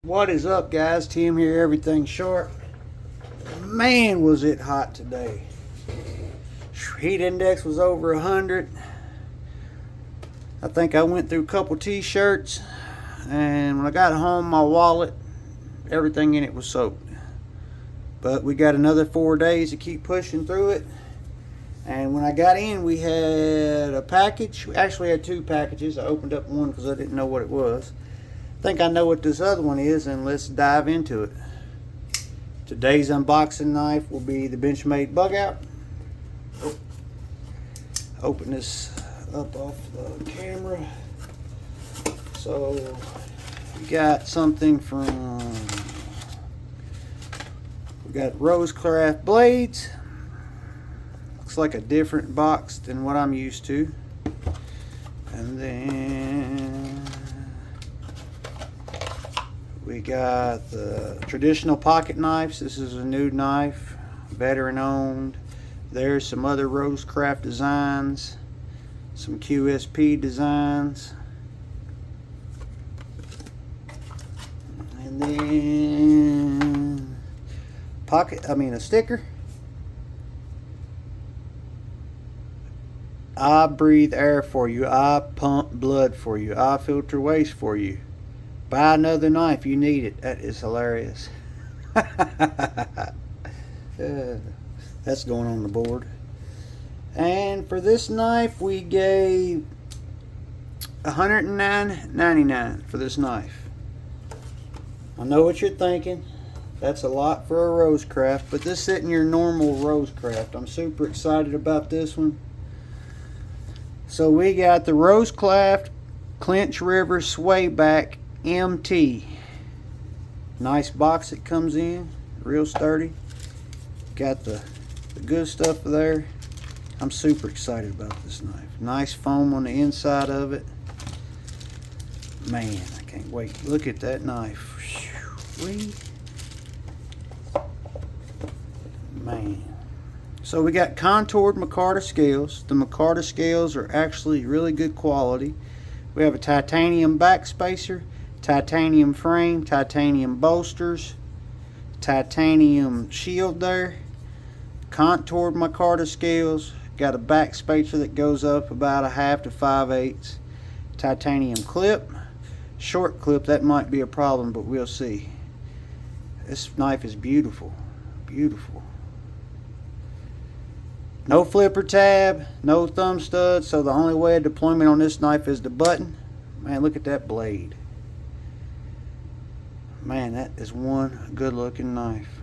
What is up, guys? Tim here, Everything Sharp. Man, was it hot today. Heat index was over 100. I think I went through a couple t-shirts, and when I got home, my wallet, everything in it was soaked. But we got another 4 days to keep pushing through it. And when I got in, we had a package. We actually had two packages. I opened up one because I didn't know what it was. I think I know what this other one is, and let's dive into it. Today's unboxing knife will be the Benchmade Bug Out. Open this up off the camera. So we got something from, we got Rosecraft blades. Looks like a different box than what I'm used to. And then we got the traditional pocket knives. This is a new knife, veteran owned. There's some other Rosecraft designs, some QSP designs. And then a sticker. I breathe air for you. I pump blood for you. I filter waste for you. Buy another knife, you need it. That is hilarious. That's going on the board. And for this knife, we gave $109.99 for this knife. I know what you're thinking. That's a lot for a Rosecraft, but this isn't your normal Rosecraft. I'm super excited about this one. So we got the Rosecraft Clinch River Swayback MT. Nice box it comes in, real sturdy. Got the good stuff there. I'm super excited about this knife. Nice foam on the inside of it. Man, I can't wait. Look at that knife. Man. So we got contoured micarta scales. The micarta scales are actually really good quality. We have a titanium backspacer, titanium frame, titanium bolsters, titanium shield there, contoured micarta scales, got a backspacer that goes up about 1/2 to 5/8, titanium clip, short clip, that might be a problem, but we'll see. This knife is beautiful, beautiful. No flipper tab, no thumb stud, so the only way of deployment on this knife is the button. Man, look at that blade. Man, that is one good looking knife.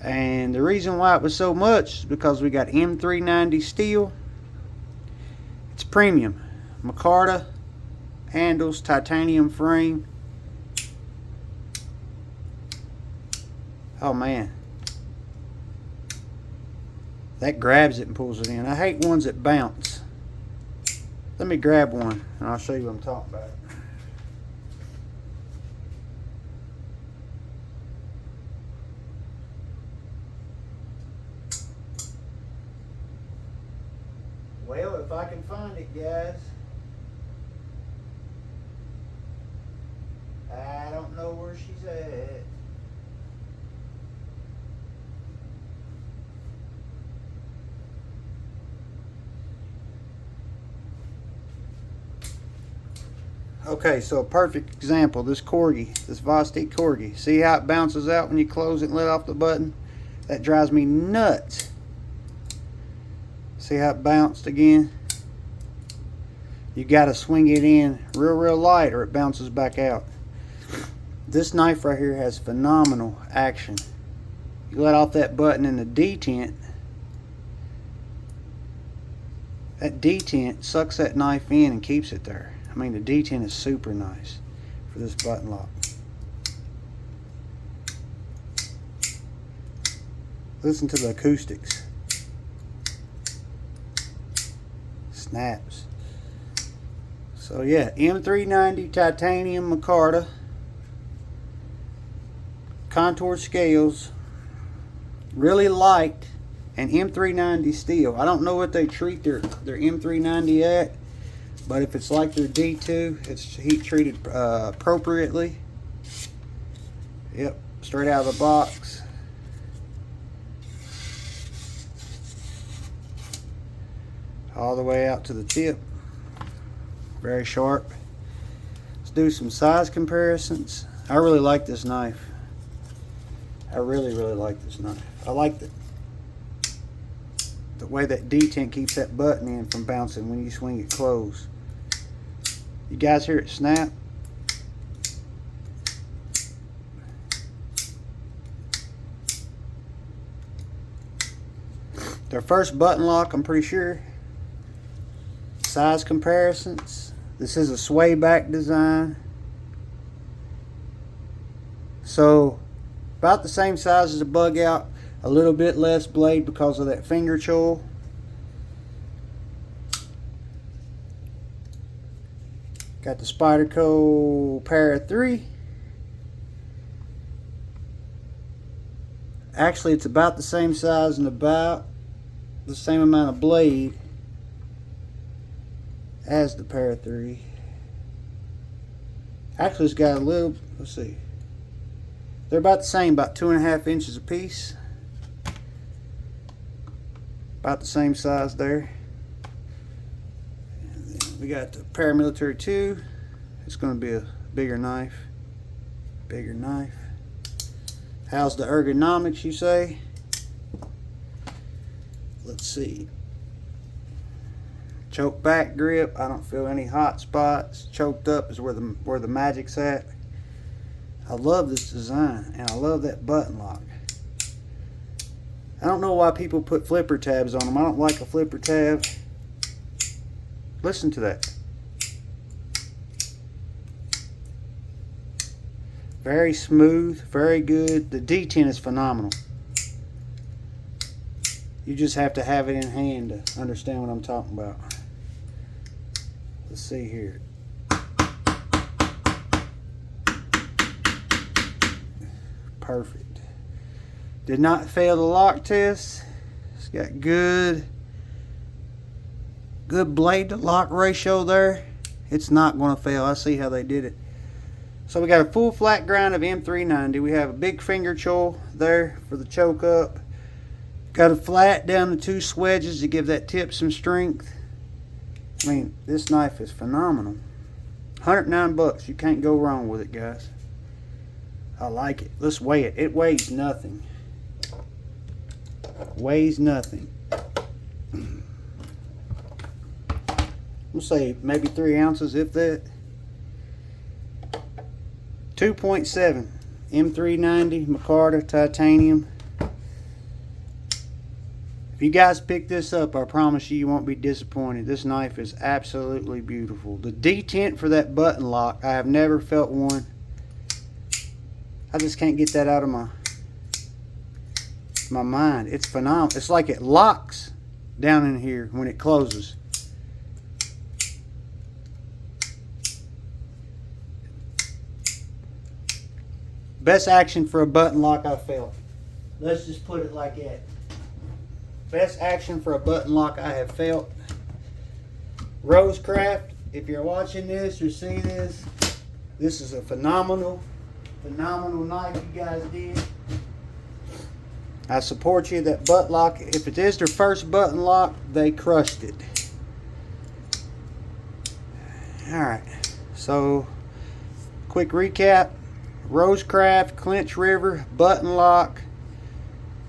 And the reason why it was so much is because we got M390 steel. It's premium. Micarta handles, titanium frame. Oh man. That grabs it and pulls it in. I hate ones that bounce. Let me grab one and I'll show you what I'm talking about. Well, if I can find it, guys. I don't know where she's at. Okay, so a perfect example, this Corgi, this Vosteek Corgi. See how it bounces out when you close it and let off the button? That drives me nuts. See how it bounced again? You gotta swing it in real light or it bounces back out. This knife right here has phenomenal action. You let off that button in the detent, that detent sucks that knife in and keeps it there. I mean, the detent is super nice for this button lock. Listen to the acoustics. Snaps. So yeah, M390 titanium micarta, contour scales, really light, and M390 steel. I don't know what they treat their M390 at, But if it's like their D2, it's heat treated appropriately. Yep, straight out of the box. All the way out to the tip. Very sharp. Let's do some size comparisons. I really like this knife. I really like this knife. I like the way that detent keeps that button in from bouncing when you swing it closed. You guys hear it snap? Their first button lock, I'm pretty sure. Size comparisons. This is a sway back design. So about the same size as a bug out, a little bit less blade because of that finger choil. Got the Spyderco Para 3. Actually, it's about the same size and about the same amount of blade as the Para 3. Actually, it's got a little, let's see. They're about the same, about 2.5 inches a piece. About the same size there. And then we got the Paramilitary 2. It's going to be a bigger knife. Bigger knife. How's the ergonomics, you say? Let's see. Choke back grip. I don't feel any hot spots. Choked up is where the magic's at. I love this design, and I love that button lock. I don't know why people put flipper tabs on them. I don't like a flipper tab. Listen to that. Very smooth, very good. The detent is phenomenal. You just have to have it in hand to understand what I'm talking about. Let's see here. Perfect. Did not fail the lock test. It's got good blade to lock ratio there. It's not going to fail. I see how they did it. So we got a full flat grind of M390. We have a big finger choil there for the choke up. Got a flat down the 2 swedges to give that tip some strength. I mean, this knife is phenomenal. $109. You can't go wrong with it, guys. I like it. Let's weigh it. It weighs nothing. Weighs nothing. We'll say maybe 3 ounces, if that. 2.7 M390 Micarta titanium. If you guys pick this up, I promise you won't be disappointed. This knife is absolutely beautiful. The detent for that button lock, I have never felt one. I just can't get that out of my mind. It's phenomenal. It's like it locks down in here when it closes. Best action for a button lock I felt. Let's just put it like that. Best action for a button lock I have felt. Rosecraft, if you're watching this or see this, this is a phenomenal knife you guys did. I support you. That butt lock, if it is their first button lock, they crushed it. Alright, so quick recap. Rosecraft, Clinch River, button lock,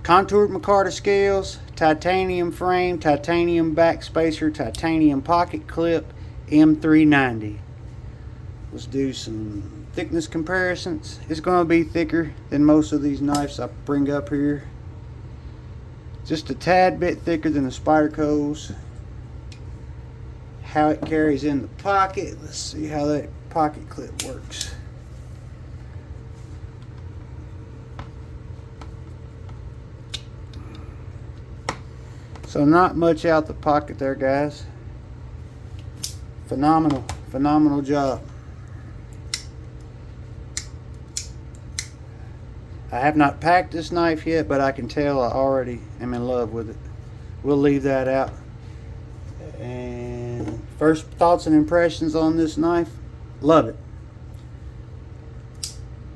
contoured micarta scales, titanium frame, titanium back spacer, titanium pocket clip, M390. Let's do some thickness comparisons. It's going to be thicker than most of these knives I bring up here. Just a tad bit thicker than the Spyderco's. How it carries in the pocket. Let's see how that pocket clip works. So not much out the pocket there, guys. Phenomenal job. I have not packed this knife yet, but I can tell I already am in love with it. We'll leave that out. And First thoughts and impressions on this knife, love it.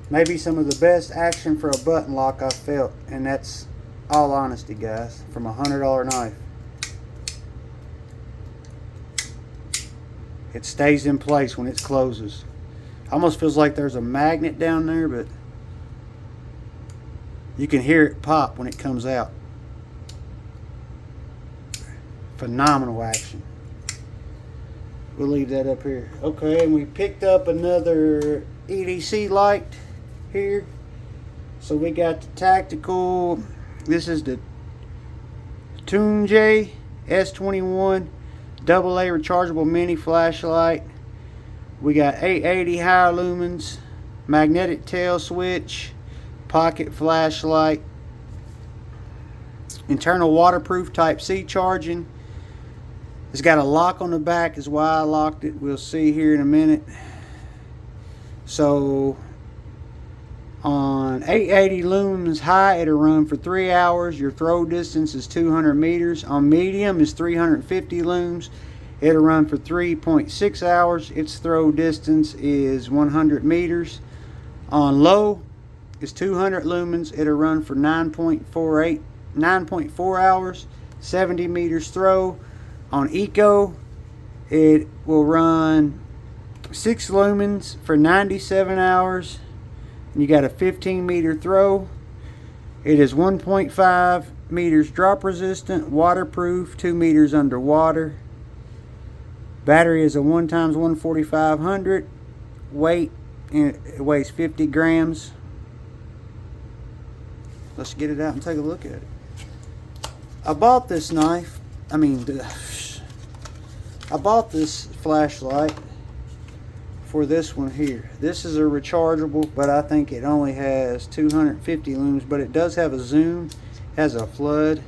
Maybe some of the best action for a button lock I've felt, and that's all honesty, guys, from a $100 knife. It stays in place when it closes. Almost feels like there's a magnet down there, but you can hear it pop when it comes out. Phenomenal action. We'll leave that up here. Okay, and we picked up another EDC light here. So we got the tactical. This is the Tunjay S21 AA rechargeable mini flashlight. We got 880 high lumens, magnetic tail switch, pocket flashlight, internal waterproof Type-C charging. It's got a lock on the back, is why I locked it. We'll see here in a minute. So on 880 lumens high, it'll run for 3 hours. Your throw distance is 200 meters. On medium is 350 looms. It'll run for 3.6 hours. Its throw distance is 100 meters. On low is 200 lumens. It'll run for 9.4 hours, 70 meters throw. On eco, it will run 6 lumens for 97 hours. You got a 15 meter throw. It is 1.5 meters drop resistant, waterproof, 2 meters underwater. Battery is a 1x14500. Weight, it weighs 50 grams. Let's get it out and take a look at it. I bought this knife. I bought this flashlight for this one here. This is a rechargeable, but I think it only has 250 lumens, but it does have a zoom, has a flood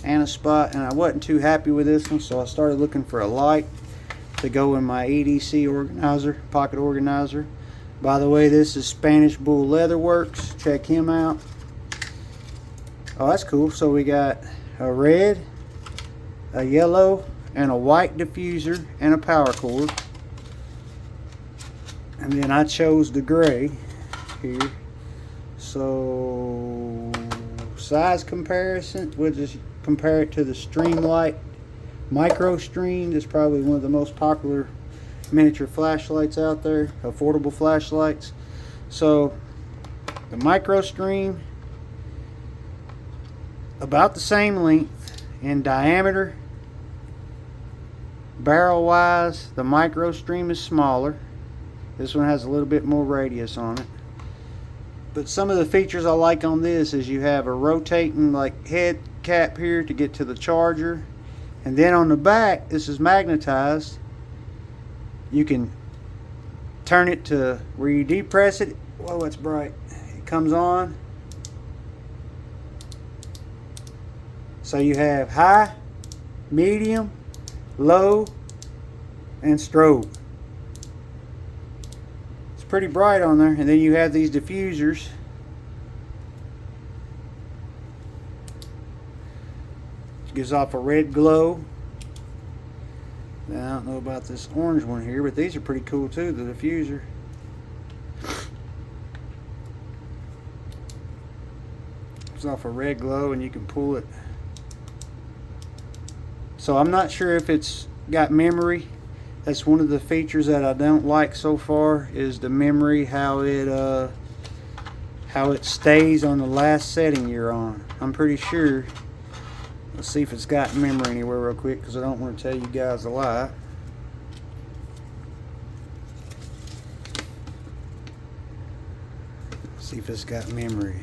and a spot, and I wasn't too happy with this one, so I started looking for a light to go in my EDC organizer, pocket organizer. By the way, this is Spanish Bull Leatherworks. Check him out. Oh, that's cool. So we got a red, a yellow, and a white diffuser and a power cord. And then I chose the gray here. So size comparison, we'll just compare it to the Streamlight Micro Stream. It's probably one of the most popular miniature flashlights out there, affordable flashlights. So the Micro Stream, about the same length in diameter. Barrel wise, the Micro Stream is smaller. This one has a little bit more radius on it. But some of the features I like on this is you have a rotating like head cap here to get to the charger. And then on the back, this is magnetized. You can turn it to where you depress it. Whoa, it's bright. It comes on. So you have high, medium, low, and strobe. It's pretty bright on there. And then you have these diffusers. It gives off a red glow. Now, I don't know about this orange one here, but these are pretty cool too, the diffuser. It's off a red glow and you can pull it. So I'm not sure if it's got memory. That's one of the features that I don't like so far, is the memory, how it stays on the last setting you're on. I'm pretty sure. Let's see if it's got memory anywhere real quick, because I don't want to tell you guys a lie. Let's see if it's got memory.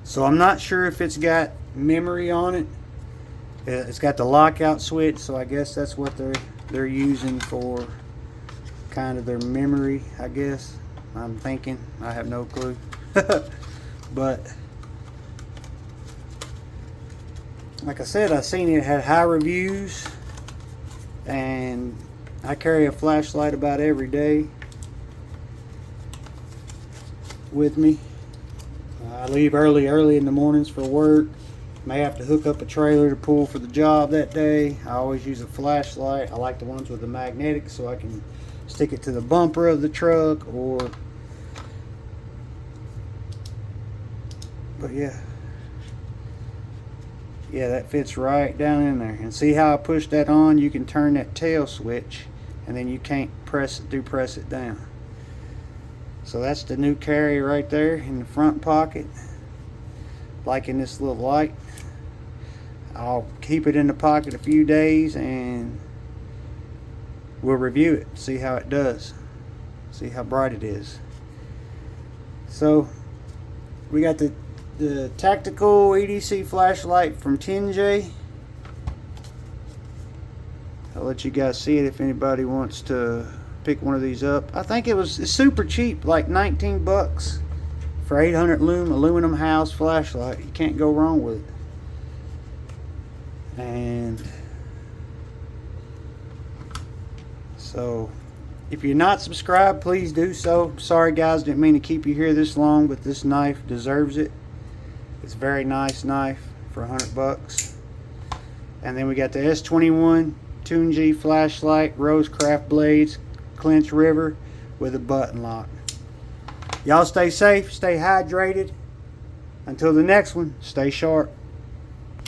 So I'm not sure if it's got memory on it. It's got the lockout switch, so I guess that's what they're using for kind of their memory, I guess. I'm thinking. I have no clue. But like I said, I seen it had high reviews, and I carry a flashlight about every day. with me. I leave early in the mornings for work. May have to hook up a trailer to pull for the job that day. I always use a flashlight. I like the ones with the magnetic so I can stick it to the bumper of the truck but yeah, that fits right down in there. And see how I push that on? You can turn that tail switch and then you can't press it down. So that's the new carry right there in the front pocket, like in this little light. I'll keep it in the pocket a few days and we'll review it, see how it does, see how bright it is. So we got the tactical EDC flashlight from Tenjay. I'll let you guys see it if anybody wants to pick one of these up. I think it's super cheap, like 19 bucks for 800 lumen aluminum house flashlight. You can't go wrong with it. And so if you're not subscribed, please do so. Sorry guys, didn't mean to keep you here this long, but this knife deserves it. It's a very nice knife for 100 bucks. And then we got the S21 Tenjay flashlight, Rosecraft blades, Clinch River with a button lock. Y'all stay safe, stay hydrated. Until the next one, stay sharp.